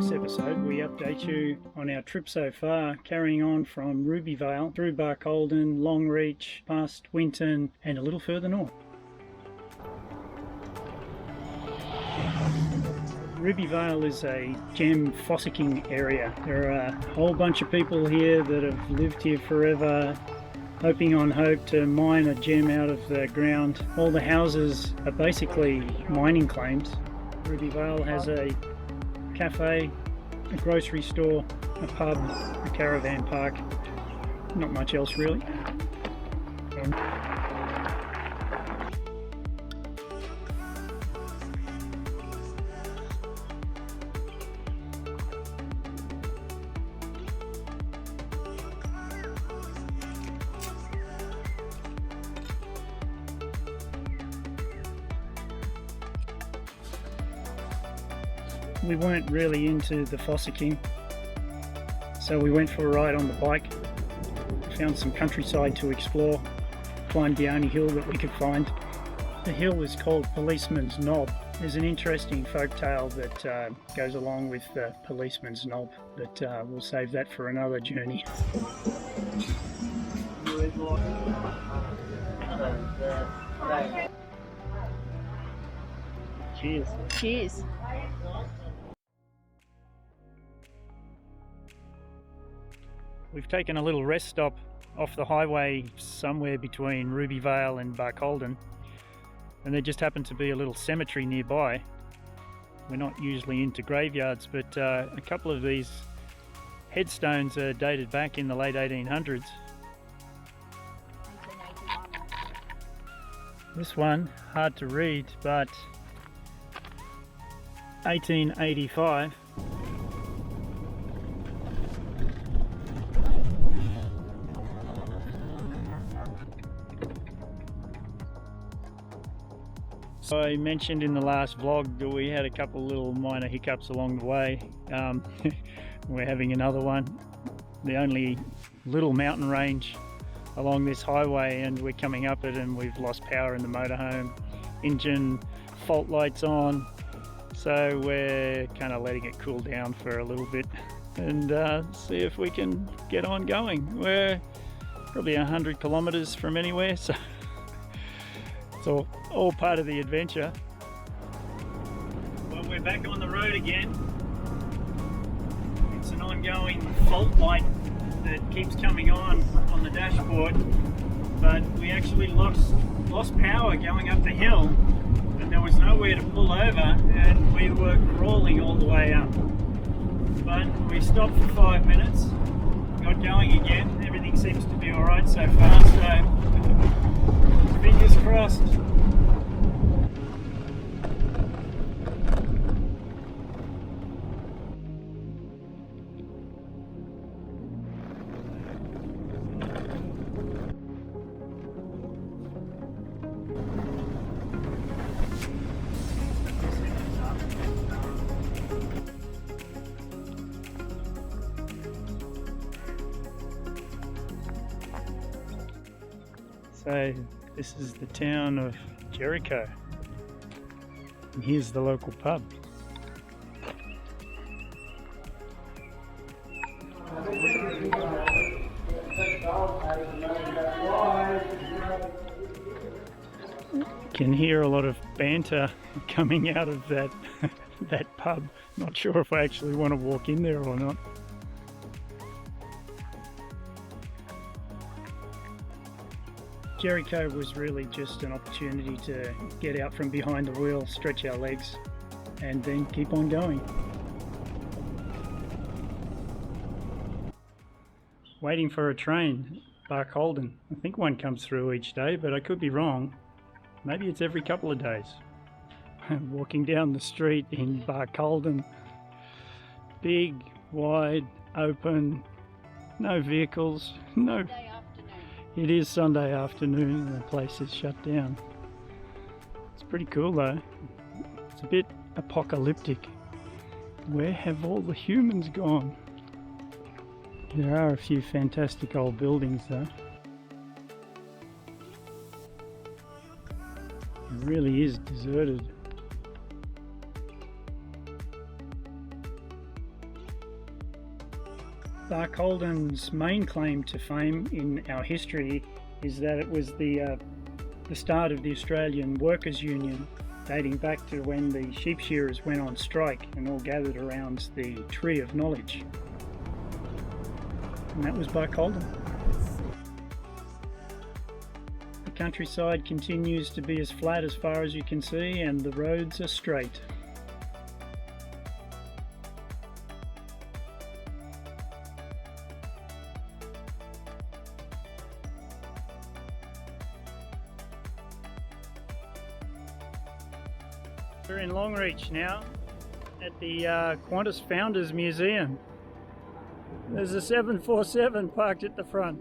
this episode we update you on our trip so far, carrying on from Rubyvale through Barcaldine, Longreach, past Winton and a little further north. Rubyvale is a gem fossicking area. There are a whole bunch of people here that have lived here forever, hoping on hope to mine a gem out of the ground. All the houses are basically mining claims. Rubyvale has a cafe, a grocery store, a pub, a caravan park, not much else really. We weren't really into the fossicking, so we went for a ride on the bike, found some countryside to explore, climbed the only hill that we could find. The hill is called Policeman's Knob. There's an interesting folk tale that goes along with the Policeman's Knob, but we'll save that for another journey. Cheers. Cheers. We've taken a little rest stop off the highway somewhere between Rubyvale and Barcaldine, and there just happened to be a little cemetery nearby. We're not usually into graveyards, but a couple of these headstones are dated back in the late 1800s. This one, hard to read, but 1885. I mentioned in the last vlog that we had a couple of little minor hiccups along the way. We're having another one. The only little mountain range along this highway, and we're coming up it and we've lost power in the motorhome. Engine fault lights on, so we're kind of letting it cool down for a little bit and see if we can get on going. We're probably 100 kilometers from anywhere, so it's all part of the adventure. Well, we're back on the road again. It's an ongoing fault light that keeps coming on the dashboard, but we actually lost power going up the hill and there was nowhere to pull over and we were crawling all the way up. But we stopped for 5 minutes, got going again. Everything seems to be alright so far, so fingers crossed. So this is the town of Jericho, and here's the local pub. Can hear a lot of banter coming out of that that pub. Not sure if I actually want to walk in there or not. Jericho was really just an opportunity to get out from behind the wheel, stretch our legs, and then keep on going. Waiting for a train, Barcaldine. I think one comes through each day, but I could be wrong. Maybe it's every couple of days. Walking down the street in Barcaldine. Big, wide, open, no vehicles, no... It is Sunday afternoon and the place is shut down. It's pretty cool though. It's a bit apocalyptic. Where have all the humans gone? There are a few fantastic old buildings though. It really is deserted. Barcaldon's main claim to fame in our history is that it was the start of the Australian Workers' Union, dating back to when the sheep shearers went on strike and all gathered around the Tree of Knowledge. And that was Barcaldon. The countryside continues to be as flat as far as you can see, and the roads are straight. We're in Longreach now at the Qantas Founders Museum. There's a 747 parked at the front.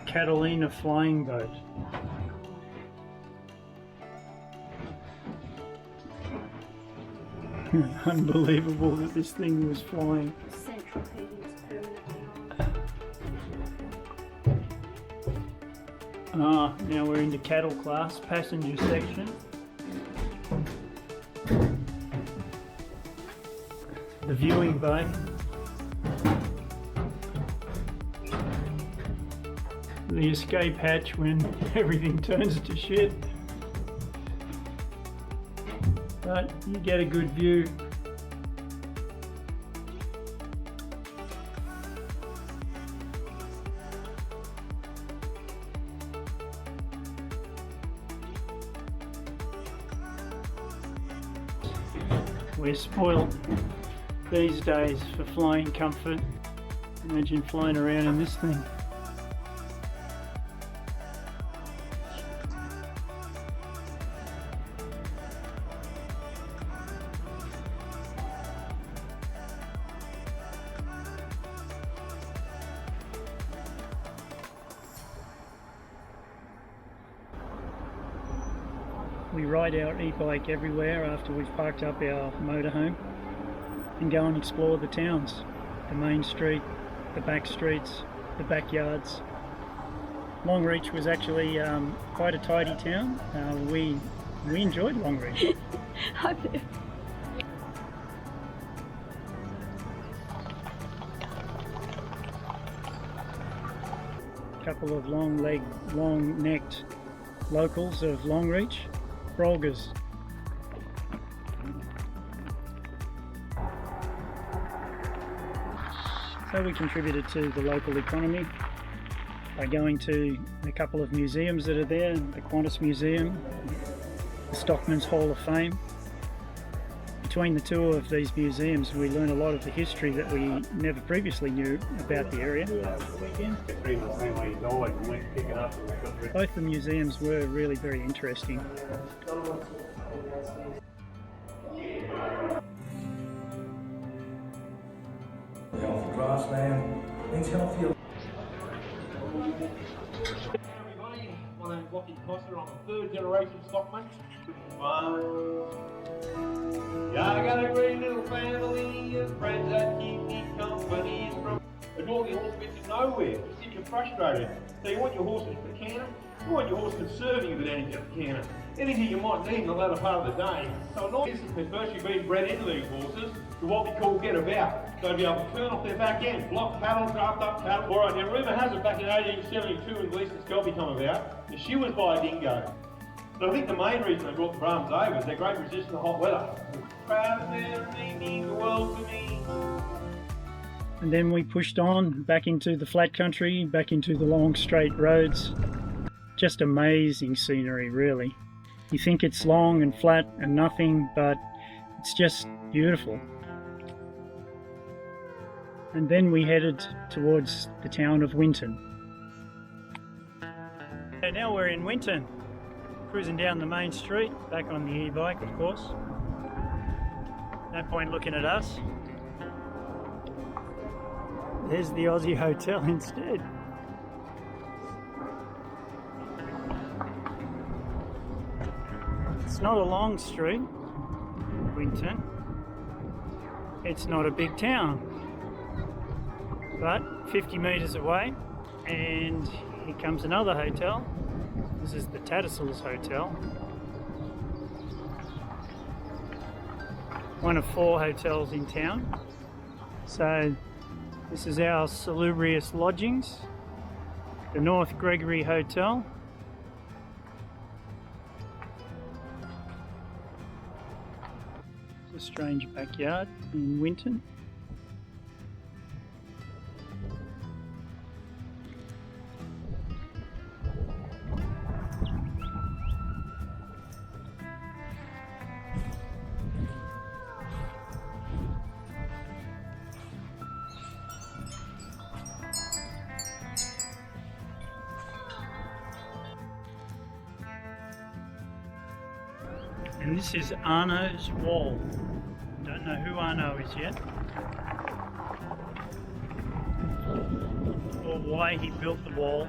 Catalina flying boat. Unbelievable that this thing was flying. Central heating's permanent. Now we're in the cattle class passenger section. The viewing bay. The escape hatch when everything turns to shit. But you get a good view. We're spoiled these days for flying comfort. Imagine flying around in this thing. We ride our e-bike everywhere after we've parked up our motorhome and go and explore the towns, the main street, the back streets, the backyards. Longreach was actually quite a tidy town. We enjoyed Longreach. A couple of long-necked locals of Longreach. Brolgers. So we contributed to the local economy by going to a couple of museums that are there, the Qantas Museum, the Stockman's Hall of Fame. Between the two of these museums we learn a lot of the history that we never previously knew about the area. Both the museums were really very interesting. Healthy grassland means healthier. Everybody, my name's Lockie Costa. I'm a third generation stockman. Yeah, I got a great little family of friends that keep me company. And all the horse bits of nowhere, just you're frustrated. So you want your horses for canter, you want your horse conserving with anything for canter. Anything you might need in the latter part of the day. So not this is first you've been bred into these horses to what we call get about. So to be able to turn off their back end, block cattle, draft up cattle. Alright, now rumour has it back in 1872 when Gleason's Kelpie come about, and she was by a dingo. But I think the main reason they brought the Brahms over is their great resistance to hot weather. Proud of them, they mean the world to me. And then we pushed on back into the flat country, back into the long straight roads. Just amazing scenery, really. You think it's long and flat and nothing, but it's just beautiful. And then we headed towards the town of Winton. So now we're in Winton, cruising down the main street, back on the e-bike of course. No point looking at us. There's the Aussie Hotel instead. It's not a long street, Winton. it's not a big town. But 50 metres away, and here comes another hotel. This is the Tattersalls Hotel. One of 4 hotels in town. So this is our salubrious lodgings, the North Gregory Hotel. It's a strange backyard in Winton. And this is Arno's wall. Don't know who Arno is yet, or why he built the wall.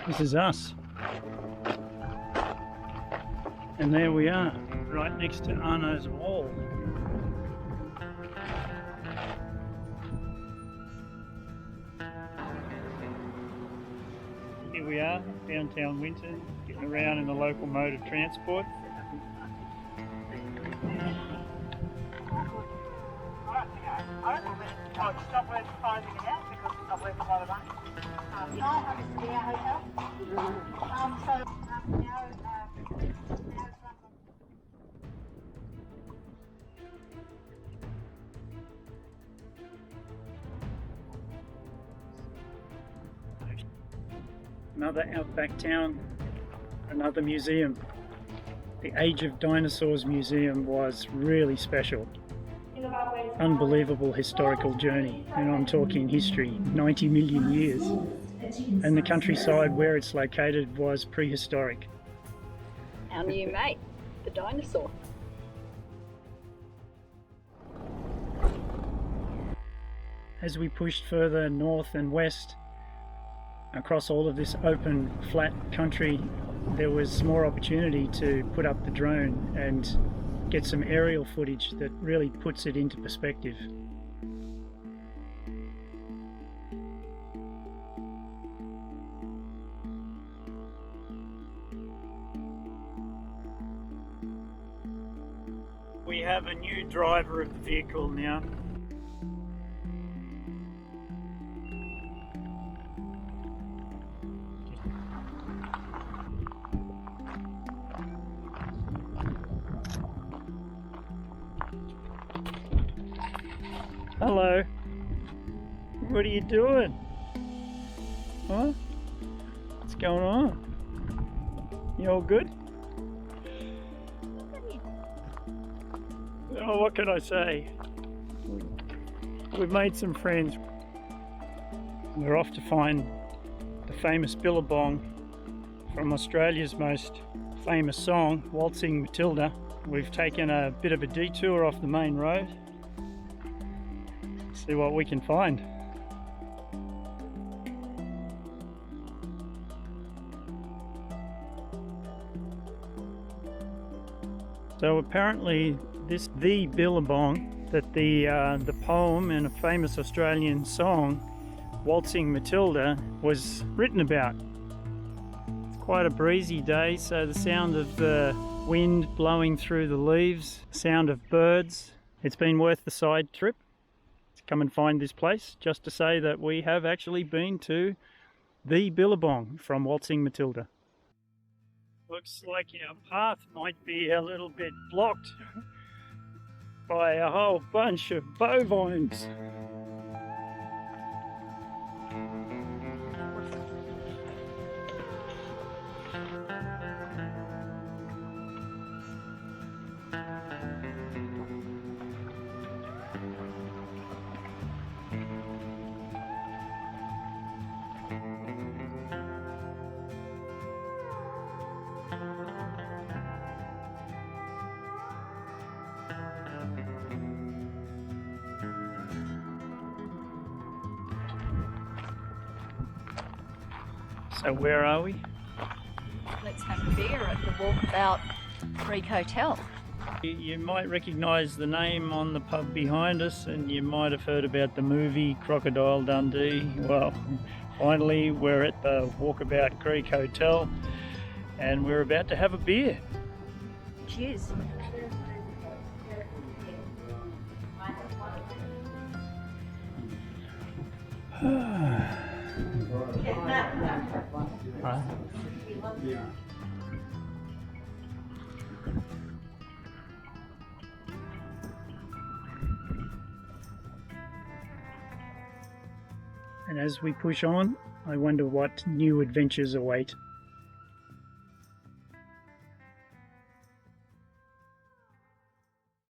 This is us. And there we are, right next to Arno's wall. Here we are, downtown Winton, getting around in the local mode of transport. Another outback town, another museum. The Age of Dinosaurs Museum was really special. Unbelievable historical journey, and I'm talking history, 90 million years. And the countryside where it's located was prehistoric. Our new mate, the dinosaur. As we pushed further north and west, across all of this open, flat country, there was more opportunity to put up the drone and get some aerial footage that really puts it into perspective. We have a new driver of the vehicle now. Hello. What are you doing? Huh? What's going on? You all good? Oh, what can I say? We've made some friends. We're off to find the famous billabong from Australia's most famous song, Waltzing Matilda. We've taken a bit of a detour off the main road. See what we can find. So apparently the billabong that the poem and a famous Australian song, Waltzing Matilda, was written about. It's quite a breezy day, so the sound of the wind blowing through the leaves, sound of birds, it's been worth the side trip. Come and find this place, just to say that we have actually been to the billabong from Waltzing Matilda. Looks like our path might be a little bit blocked by a whole bunch of bovines. Like So where are we? let's have a beer at the Walkabout Creek Hotel. You might recognise the name on the pub behind us, and you might have heard about the movie Crocodile Dundee. Well, finally we're at the Walkabout Creek Hotel and we're about to have a beer. Cheers. And as we push on, I wonder what new adventures await.